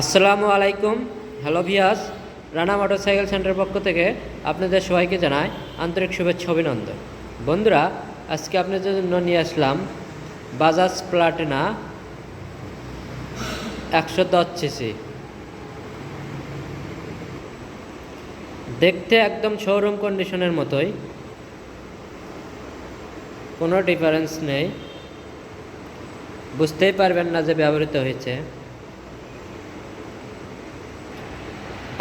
আসসালামু আলাইকুম। Hello ভিয়াস, Rana motorcycle সেন্টারের পক্ষ থেকে আপনাদের সবাইকে জানাই আন্তরিক শুভেচ্ছা অভিনন্দন। বন্ধুরা, আজকে আপনাদের জন্য নিয়ে আসলাম বাজাজ প্লাটিনা 110 সিসি। দেখতে একদম শোরুম কন্ডিশনের মতোই, কোনো ডিফারেন্স নেই, বুঝতেই পারবেন না যে ব্যবহৃত হয়েছে।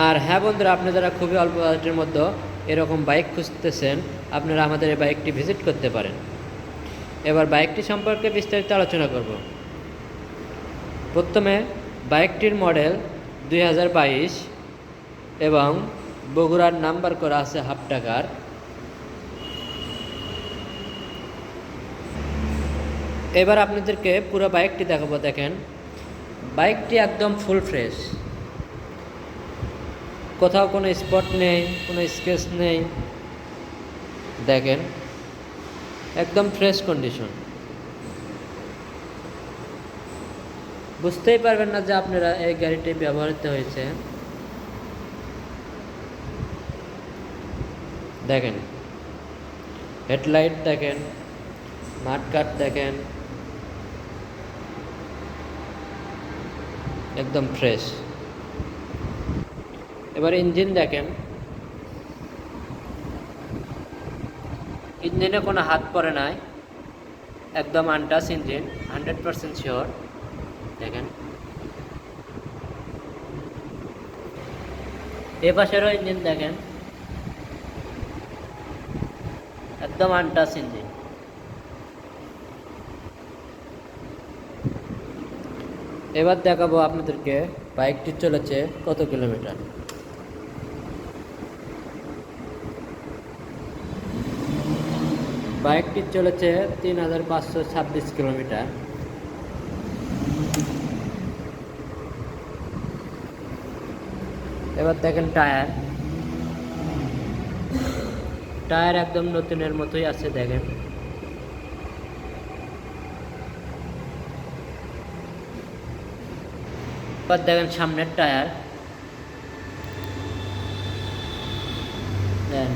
আর হ্যাঁ বন্ধুরা, আপনি যারা খুবই অল্প বাজেটের মধ্যে এরকম বাইক খুঁজতেছেন, আপনারা আমাদের এই বাইকটি ভিজিট করতে পারেন। এবার বাইকটি সম্পর্কে বিস্তারিত আলোচনা করব। প্রথমে বাইকটির মডেল 2022 এবং বগুড়ার নাম্বার করা আছে হাফ টাকার। এবার আপনাদেরকে পুরো বাইকটি দেখাবো। দেখেন, বাইকটি একদম ফুল ফ্রেশ, কোথাও কোনো স্পট নেই, কোনো স্ক্র্যাচ নেই। দেখেন, একদম ফ্রেশ কন্ডিশন। বুঝতেই পারবেন না যে আপনারা এই গাড়িটি ব্যবহৃত হয়েছে। দেখেন, হেডলাইট দেখেন, মাঠকাট দেখেন, একদম ফ্রেশ। এবার ইঞ্জিন দেখেন, ইঞ্জিনে কোনো হাত পড়ে নাই, একদম আনটাচ ইঞ্জিন, 100% শিওর। দেখেন, এ পাশেরও ইঞ্জিন দেখেন, একদম আনটাচ ইঞ্জিন। এবার দেখাবো আপনাদেরকে বাইকটি চলেছে কত কিলোমিটার। বাইকটি চলেছে 3526 কিলোমিটার। এবার দেখেন টায়ার একদম নতুনের মতোই আছে। দেখেন, এবার দেখেন সামনের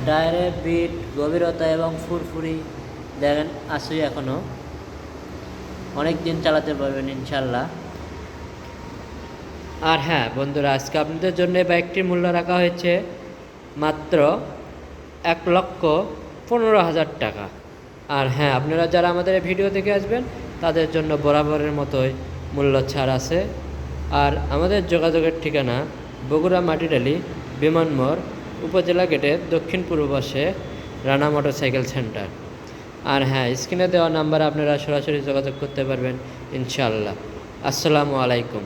টায়ারের বিট, গভীরতা এবং ফুরফুরি দেখেন আসুই, এখনো অনেক দিন চালাতে পারবেন ইনশাল্লাহ। আর হ্যাঁ বন্ধুরা, আজকে আপনাদের জন্য বাইকটির মূল্য রাখা হয়েছে মাত্র 1,15,000 টাকা। আর হ্যাঁ, আপনারা যারা আমাদের ভিডিও দেখে আসবেন তাদের জন্য বরাবরের মতোই মূল্য ছাড় আছে। আর আমাদের যোগাযোগের ঠিকানা বগুড়া মাটিডালি বিমান মোড়, উপজেলা গেটের দক্ষিণ পূর্ব পাশে রানা মোটরসাইকেল সেন্টার। আর হ্যাঁ, স্ক্রিনে দেওয়া নাম্বারে আপনারা সরাসরি যোগাযোগ করতে পারবেন ইনশাআল্লাহ। আসসালামু আলাইকুম।